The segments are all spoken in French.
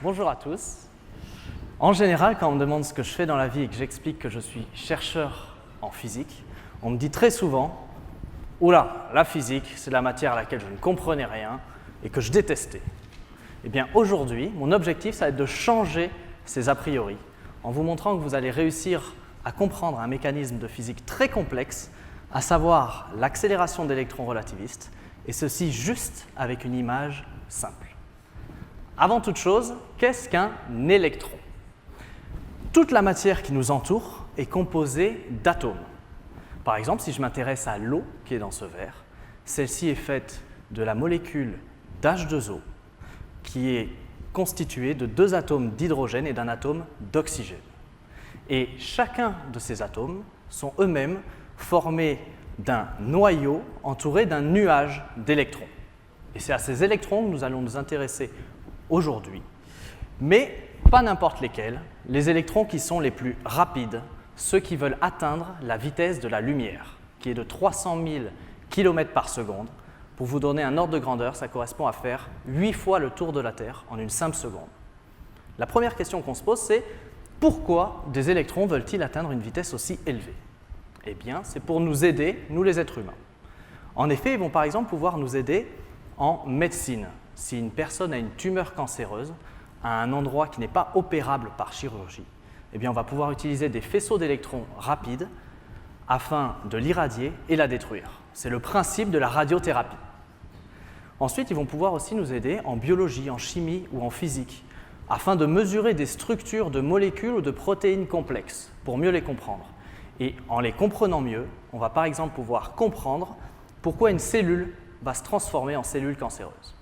Bonjour à tous. En général, quand on me demande ce que je fais dans la vie et que j'explique que je suis chercheur en physique, on me dit très souvent « Oula, la physique, c'est la matière à laquelle je ne comprenais rien et que je détestais. » Eh bien, aujourd'hui, mon objectif, ça va être de changer ces a priori en vous montrant que vous allez réussir à comprendre un mécanisme de physique très complexe, à savoir l'accélération d'électrons relativistes, et ceci juste avec une image simple. Avant toute chose, qu'est-ce qu'un électron? Toute la matière qui nous entoure est composée d'atomes. Par exemple, si je m'intéresse à l'eau qui est dans ce verre, celle-ci est faite de la molécule d'H2O qui est constituée de 2 atomes d'hydrogène et d'un atome d'oxygène. Et chacun de ces atomes sont eux-mêmes formés d'un noyau entouré d'un nuage d'électrons. Et c'est à ces électrons que nous allons nous intéresser aujourd'hui, mais pas n'importe lesquels, les électrons qui sont les plus rapides, ceux qui veulent atteindre la vitesse de la lumière, qui est de 300 000 km par seconde. Pour vous donner un ordre de grandeur, ça correspond à faire 8 fois le tour de la Terre en une simple seconde. La première question qu'on se pose, c'est pourquoi des électrons veulent-ils atteindre une vitesse aussi élevée? Eh bien, c'est pour nous aider, nous les êtres humains. En effet, ils vont par exemple pouvoir nous aider en médecine. Si une personne a une tumeur cancéreuse à un endroit qui n'est pas opérable par chirurgie, eh bien, on va pouvoir utiliser des faisceaux d'électrons rapides afin de l'irradier et la détruire. C'est le principe de la radiothérapie. Ensuite, ils vont pouvoir aussi nous aider en biologie, en chimie ou en physique, afin de mesurer des structures de molécules ou de protéines complexes pour mieux les comprendre. Et en les comprenant mieux, on va par exemple pouvoir comprendre pourquoi une cellule va se transformer en cellule cancéreuse.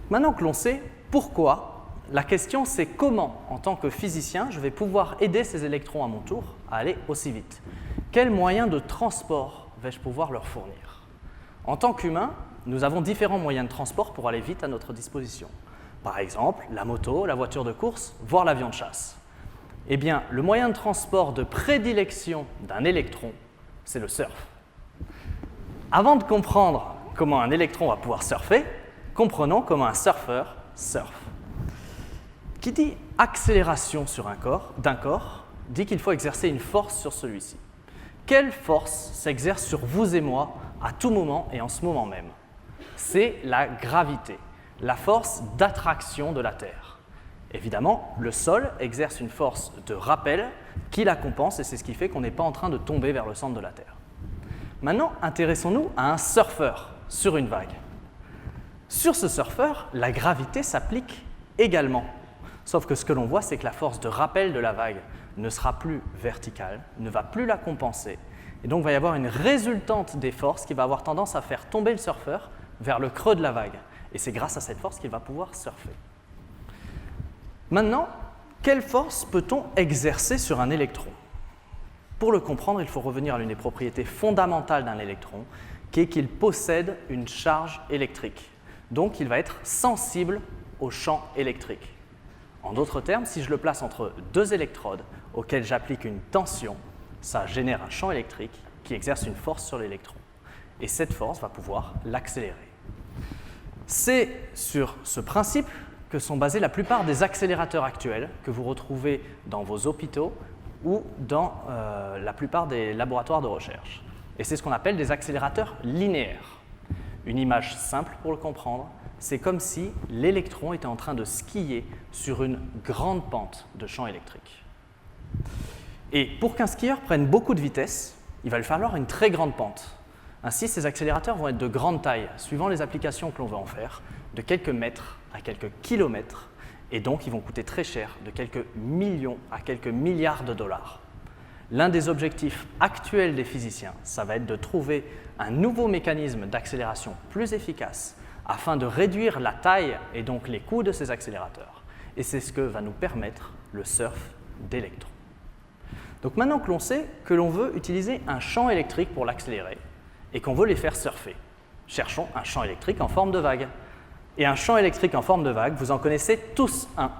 Maintenant que l'on sait pourquoi, la question c'est comment, en tant que physicien, je vais pouvoir aider ces électrons à mon tour à aller aussi vite. Quels moyens de transport vais-je pouvoir leur fournir? En tant qu'humain, nous avons différents moyens de transport pour aller vite à notre disposition. Par exemple, la moto, la voiture de course, voire l'avion de chasse. Eh bien, le moyen de transport de prédilection d'un électron, c'est le surf. Avant de comprendre comment un électron va pouvoir surfer, comprenons comment un surfeur surfe. Qui dit accélération d'un corps dit qu'il faut exercer une force sur celui-ci. Quelle force s'exerce sur vous et moi à tout moment et en ce moment même? C'est la gravité, la force d'attraction de la Terre. Évidemment, le sol exerce une force de rappel qui la compense et c'est ce qui fait qu'on n'est pas en train de tomber vers le centre de la Terre. Maintenant, intéressons-nous à un surfeur sur une vague. Sur ce surfeur, la gravité s'applique également. Sauf que ce que l'on voit, c'est que la force de rappel de la vague ne sera plus verticale, ne va plus la compenser. Et donc, il va y avoir une résultante des forces qui va avoir tendance à faire tomber le surfeur vers le creux de la vague. Et c'est grâce à cette force qu'il va pouvoir surfer. Maintenant, quelle force peut-on exercer sur un électron? Pour le comprendre, il faut revenir à l'une des propriétés fondamentales d'un électron, qui est qu'il possède une charge électrique. Donc, il va être sensible au champ électrique. En d'autres termes, si je le place entre 2 électrodes auxquelles j'applique une tension, ça génère un champ électrique qui exerce une force sur l'électron. Et cette force va pouvoir l'accélérer. C'est sur ce principe que sont basés la plupart des accélérateurs actuels que vous retrouvez dans vos hôpitaux ou dans la plupart des laboratoires de recherche. Et c'est ce qu'on appelle des accélérateurs linéaires. Une image simple pour le comprendre, c'est comme si l'électron était en train de skier sur une grande pente de champ électrique. Et pour qu'un skieur prenne beaucoup de vitesse, il va lui falloir une très grande pente. Ainsi, ces accélérateurs vont être de grande taille, suivant les applications que l'on veut en faire, de quelques mètres à quelques kilomètres, et donc ils vont coûter très cher, de quelques millions à quelques milliards de dollars. L'un des objectifs actuels des physiciens, ça va être de trouver un nouveau mécanisme d'accélération plus efficace afin de réduire la taille et donc les coûts de ces accélérateurs. Et c'est ce que va nous permettre le surf d'électrons. Donc maintenant que l'on sait que l'on veut utiliser un champ électrique pour l'accélérer et qu'on veut les faire surfer, cherchons un champ électrique en forme de vague. Et un champ électrique en forme de vague, vous en connaissez tous un,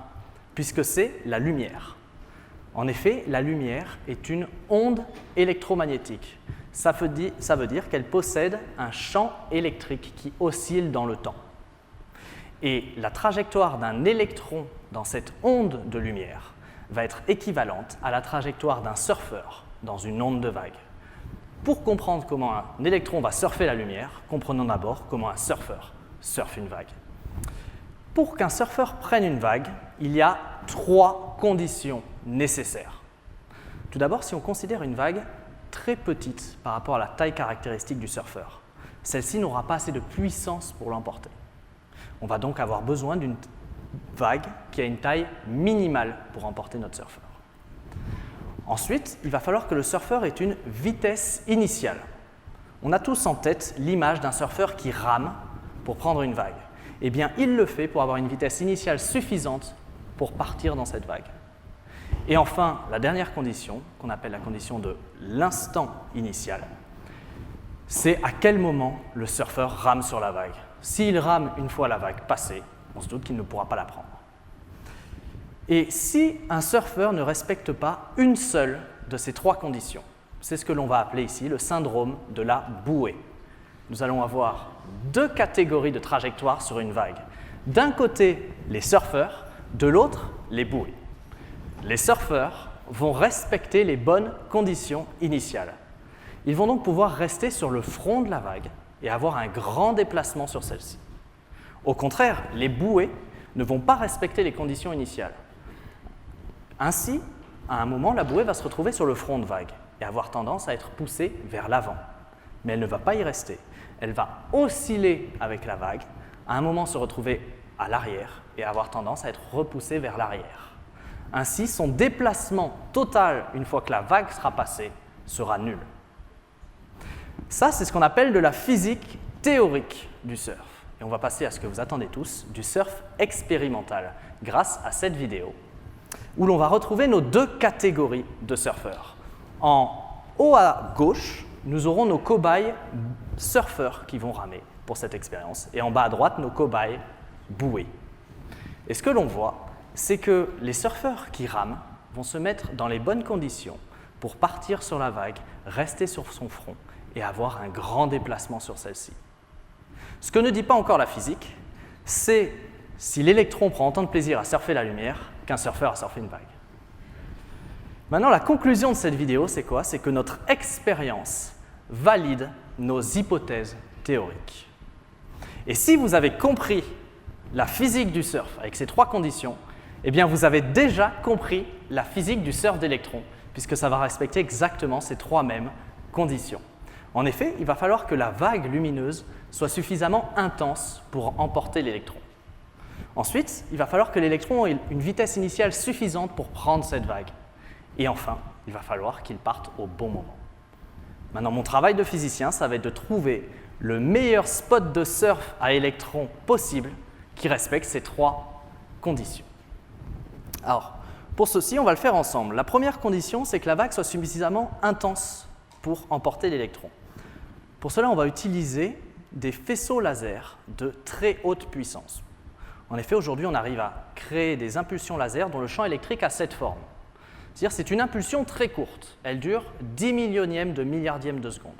puisque c'est la lumière. En effet, la lumière est une onde électromagnétique. Ça veut dire qu'elle possède un champ électrique qui oscille dans le temps. Et la trajectoire d'un électron dans cette onde de lumière va être équivalente à la trajectoire d'un surfeur dans une onde de vague. Pour comprendre comment un électron va surfer la lumière, comprenons d'abord comment un surfeur surfe une vague. Pour qu'un surfeur prenne une vague, il y a 3 conditions nécessaires. Tout d'abord, si on considère une vague très petite par rapport à la taille caractéristique du surfeur, celle-ci n'aura pas assez de puissance pour l'emporter. On va donc avoir besoin d'une vague qui a une taille minimale pour emporter notre surfeur. Ensuite, il va falloir que le surfeur ait une vitesse initiale. On a tous en tête l'image d'un surfeur qui rame pour prendre une vague. Eh bien, il le fait pour avoir une vitesse initiale suffisante pour partir dans cette vague. Et enfin, la dernière condition, qu'on appelle la condition de l'instant initial, c'est à quel moment le surfeur rame sur la vague. S'il rame une fois la vague passée, on se doute qu'il ne pourra pas la prendre. Et si un surfeur ne respecte pas une seule de ces 3 conditions, c'est ce que l'on va appeler ici le syndrome de la bouée. Nous allons avoir 2 catégories de trajectoires sur une vague. D'un côté, les surfeurs, de l'autre, les bouées. Les surfeurs vont respecter les bonnes conditions initiales. Ils vont donc pouvoir rester sur le front de la vague et avoir un grand déplacement sur celle-ci. Au contraire, les bouées ne vont pas respecter les conditions initiales. Ainsi, à un moment, la bouée va se retrouver sur le front de vague et avoir tendance à être poussée vers l'avant. Mais elle ne va pas y rester. Elle va osciller avec la vague, à un moment se retrouver à l'arrière et avoir tendance à être repoussée vers l'arrière. Ainsi, son déplacement total, une fois que la vague sera passée, sera nul. Ça, c'est ce qu'on appelle de la physique théorique du surf. Et on va passer à ce que vous attendez tous, du surf expérimental, grâce à cette vidéo, où l'on va retrouver nos 2 catégories de surfeurs. En haut à gauche, nous aurons nos cobayes surfeurs qui vont ramer pour cette expérience, et en bas à droite, nos cobayes bouées. Et ce que l'on voit, c'est que les surfeurs qui rament vont se mettre dans les bonnes conditions pour partir sur la vague, rester sur son front et avoir un grand déplacement sur celle-ci. Ce que ne dit pas encore la physique, c'est si l'électron prend autant de plaisir à surfer la lumière qu'un surfeur à surfer une vague. Maintenant, la conclusion de cette vidéo, c'est quoi? C'est que notre expérience valide nos hypothèses théoriques. Et si vous avez compris la physique du surf avec ces 3 conditions, eh bien vous avez déjà compris la physique du surf d'électrons, puisque ça va respecter exactement ces 3 mêmes conditions. En effet, il va falloir que la vague lumineuse soit suffisamment intense pour emporter l'électron. Ensuite, il va falloir que l'électron ait une vitesse initiale suffisante pour prendre cette vague. Et enfin, il va falloir qu'il parte au bon moment. Maintenant, mon travail de physicien, ça va être de trouver le meilleur spot de surf à électrons possible qui respecte ces 3 conditions. Alors, pour ceci, on va le faire ensemble. La première condition, c'est que la vague soit suffisamment intense pour emporter l'électron. Pour cela, on va utiliser des faisceaux laser de très haute puissance. En effet, aujourd'hui, on arrive à créer des impulsions laser dont le champ électrique a cette forme. C'est-à-dire c'est une impulsion très courte. Elle dure 10 millionièmes de milliardième de seconde.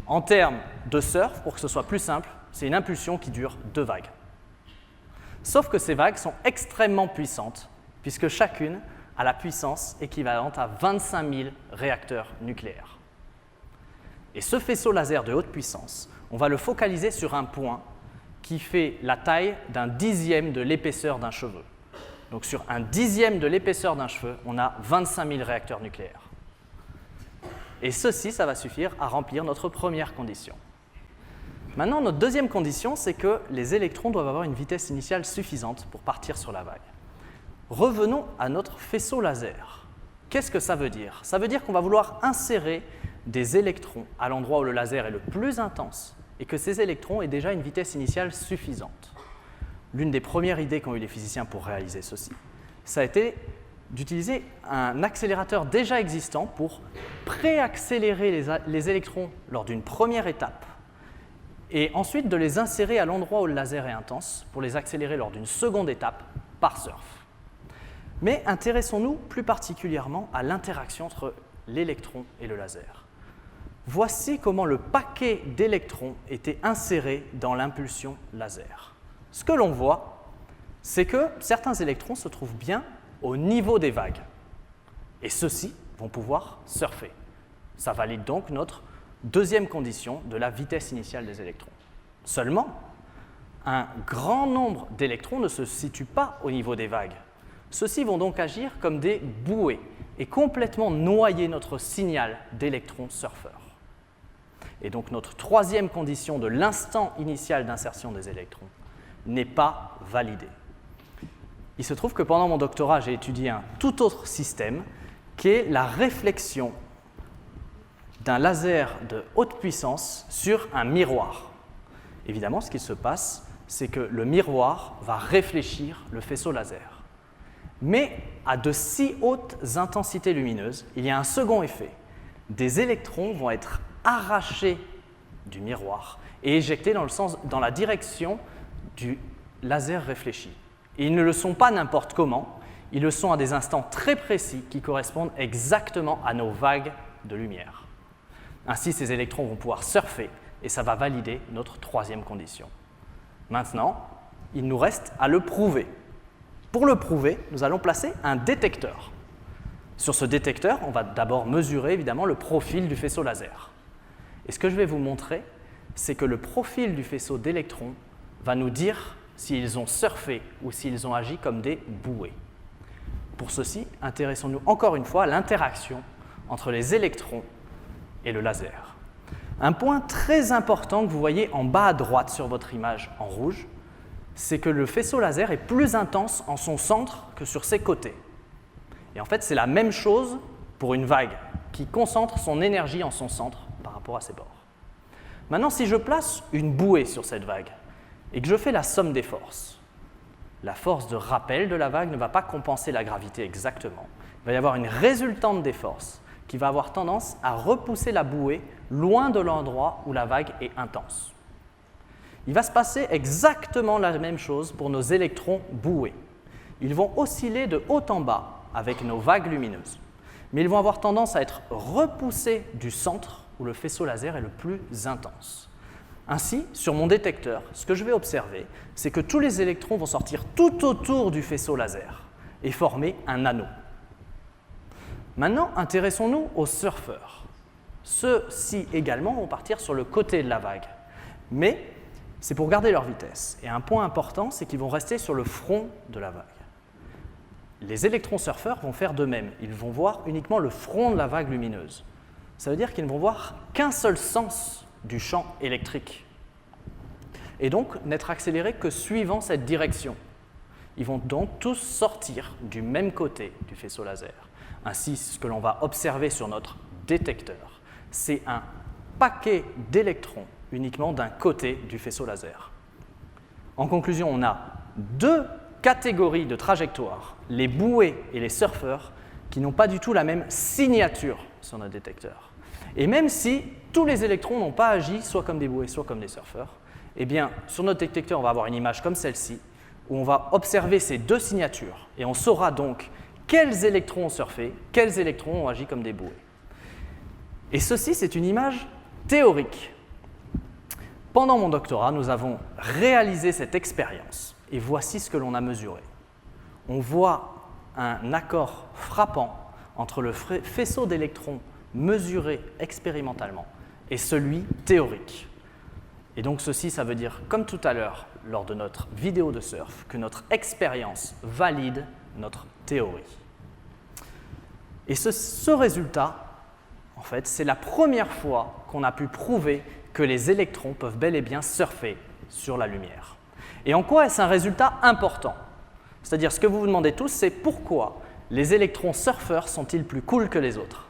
En termes de surf, pour que ce soit plus simple, c'est une impulsion qui dure 2 vagues. Sauf que ces vagues sont extrêmement puissantes, puisque chacune a la puissance équivalente à 25 000 réacteurs nucléaires. Et ce faisceau laser de haute puissance, on va le focaliser sur un point qui fait la taille d'un dixième de l'épaisseur d'un cheveu. Donc sur un dixième de l'épaisseur d'un cheveu, on a 25 000 réacteurs nucléaires. Et ceci, ça va suffire à remplir notre première condition. Maintenant, notre deuxième condition, c'est que les électrons doivent avoir une vitesse initiale suffisante pour partir sur la vague. Revenons à notre faisceau laser. Qu'est-ce que ça veut dire? Ça veut dire qu'on va vouloir insérer des électrons à l'endroit où le laser est le plus intense et que ces électrons aient déjà une vitesse initiale suffisante. L'une des premières idées qu'ont eu les physiciens pour réaliser ceci, ça a été d'utiliser un accélérateur déjà existant pour préaccélérer les électrons lors d'une première étape et ensuite de les insérer à l'endroit où le laser est intense pour les accélérer lors d'une seconde étape par surf. Mais intéressons-nous plus particulièrement à l'interaction entre l'électron et le laser. Voici comment le paquet d'électrons était inséré dans l'impulsion laser. ce que l'on voit, c'est que certains électrons se trouvent bien au niveau des vagues. Et ceux-ci vont pouvoir surfer. Ça valide donc notre deuxième condition de la vitesse initiale des électrons. Seulement, un grand nombre d'électrons ne se situent pas au niveau des vagues. Ceux-ci vont donc agir comme des bouées et complètement noyer notre signal d'électrons surfeurs. Et donc notre troisième condition de l'instant initial d'insertion des électrons n'est pas validée. Il se trouve que pendant mon doctorat, j'ai étudié un tout autre système qui est la réflexion d'un laser de haute puissance sur un miroir. Évidemment, ce qui se passe, c'est que le miroir va réfléchir le faisceau laser. Mais à de si hautes intensités lumineuses, il y a un second effet. Des électrons vont être arrachés du miroir et éjectés dans la direction du laser réfléchi. Et ils ne le sont pas n'importe comment, ils le sont à des instants très précis qui correspondent exactement à nos vagues de lumière. Ainsi, ces électrons vont pouvoir surfer et ça va valider notre troisième condition. Maintenant, il nous reste à le prouver. Pour le prouver, nous allons placer un détecteur. Sur ce détecteur, on va d'abord mesurer évidemment le profil du faisceau laser. Et ce que je vais vous montrer, c'est que le profil du faisceau d'électrons va nous dire s'ils ont surfé ou s'ils ont agi comme des bouées. Pour ceci, intéressons-nous encore une fois à l'interaction entre les électrons et le laser. Un point très important que vous voyez en bas à droite sur votre image en rouge, c'est que le faisceau laser est plus intense en son centre que sur ses côtés. Et en fait, c'est la même chose pour une vague qui concentre son énergie en son centre par rapport à ses bords. Maintenant, si je place une bouée sur cette vague et que je fais la somme des forces, la force de rappel de la vague ne va pas compenser la gravité exactement. Il va y avoir une résultante des forces qui va avoir tendance à repousser la bouée loin de l'endroit où la vague est intense. Il va se passer exactement la même chose pour nos électrons boués. Ils vont osciller de haut en bas avec nos vagues lumineuses, mais ils vont avoir tendance à être repoussés du centre où le faisceau laser est le plus intense. Ainsi, sur mon détecteur, ce que je vais observer, c'est que tous les électrons vont sortir tout autour du faisceau laser et former un anneau. Maintenant, intéressons-nous aux surfeurs. Ceux-ci également vont partir sur le côté de la vague, mais c'est pour garder leur vitesse. Et un point important, c'est qu'ils vont rester sur le front de la vague. Les électrons surfeurs vont faire de même. Ils vont voir uniquement le front de la vague lumineuse. Ça veut dire qu'ils ne vont voir qu'un seul sens du champ électrique. Et donc n'être accélérés que suivant cette direction. Ils vont donc tous sortir du même côté du faisceau laser. Ainsi, ce que l'on va observer sur notre détecteur, c'est un paquet d'électrons uniquement d'un côté du faisceau laser. En conclusion, on a deux catégories de trajectoires, les bouées et les surfeurs, qui n'ont pas du tout la même signature sur notre détecteur. Et même si tous les électrons n'ont pas agi soit comme des bouées, soit comme des surfeurs, eh bien, sur notre détecteur, on va avoir une image comme celle-ci, où on va observer ces deux signatures, et on saura donc quels électrons ont surfé, quels électrons ont agi comme des bouées. Et ceci, c'est une image théorique. Pendant mon doctorat, nous avons réalisé cette expérience, et voici ce que l'on a mesuré. On voit un accord frappant entre le faisceau d'électrons mesuré expérimentalement et celui théorique. Et donc ceci, ça veut dire, comme tout à l'heure, lors de notre vidéo de surf, que notre expérience valide notre théorie. Et ce résultat, en fait, c'est la première fois qu'on a pu prouver que les électrons peuvent bel et bien surfer sur la lumière. Et en quoi est-ce un résultat important? C'est-à-dire, ce que vous vous demandez tous, c'est pourquoi les électrons surfeurs sont-ils plus cool que les autres?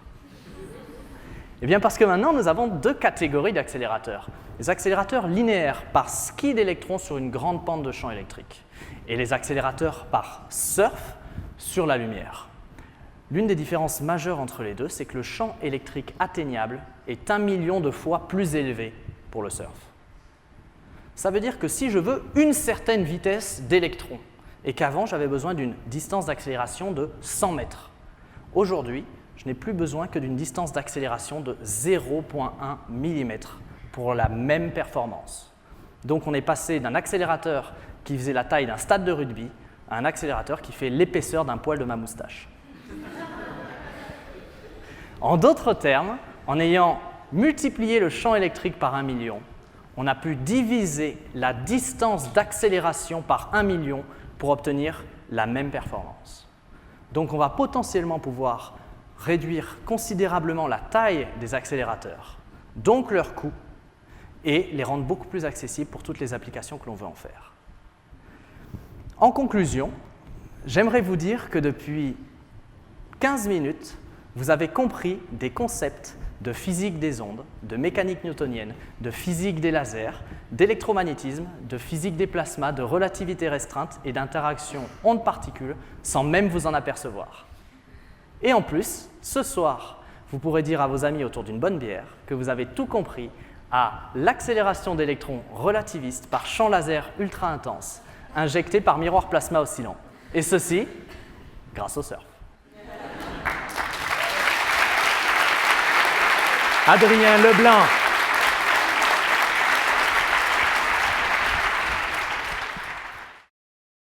Eh bien parce que maintenant, nous avons deux catégories d'accélérateurs. Les accélérateurs linéaires par ski d'électrons sur une grande pente de champ électrique et les accélérateurs par surf sur la lumière. L'une des différences majeures entre les deux, c'est que le champ électrique atteignable est 1 million de fois plus élevé pour le surf. Ça veut dire que si je veux une certaine vitesse d'électrons, et qu'avant j'avais besoin d'une distance d'accélération de 100 mètres, aujourd'hui, je n'ai plus besoin que d'une distance d'accélération de 0,1 mm pour la même performance. Donc on est passé d'un accélérateur qui faisait la taille d'un stade de rugby à un accélérateur qui fait l'épaisseur d'un poil de ma moustache. En d'autres termes, en ayant multiplié le champ électrique par 1 million, on a pu diviser la distance d'accélération par 1 million pour obtenir la même performance. Donc on va potentiellement pouvoir réduire considérablement la taille des accélérateurs, donc leur coût, et les rendre beaucoup plus accessibles pour toutes les applications que l'on veut en faire. En conclusion, j'aimerais vous dire que depuis 15 minutes, vous avez compris des concepts de physique des ondes, de mécanique newtonienne, de physique des lasers, d'électromagnétisme, de physique des plasmas, de relativité restreinte et d'interaction ondes-particules sans même vous en apercevoir. Et en plus, ce soir, vous pourrez dire à vos amis autour d'une bonne bière que vous avez tout compris à l'accélération d'électrons relativistes par champ laser ultra intense, injecté par miroir plasma oscillant. Et ceci, grâce au surf. Adrien Leblanc.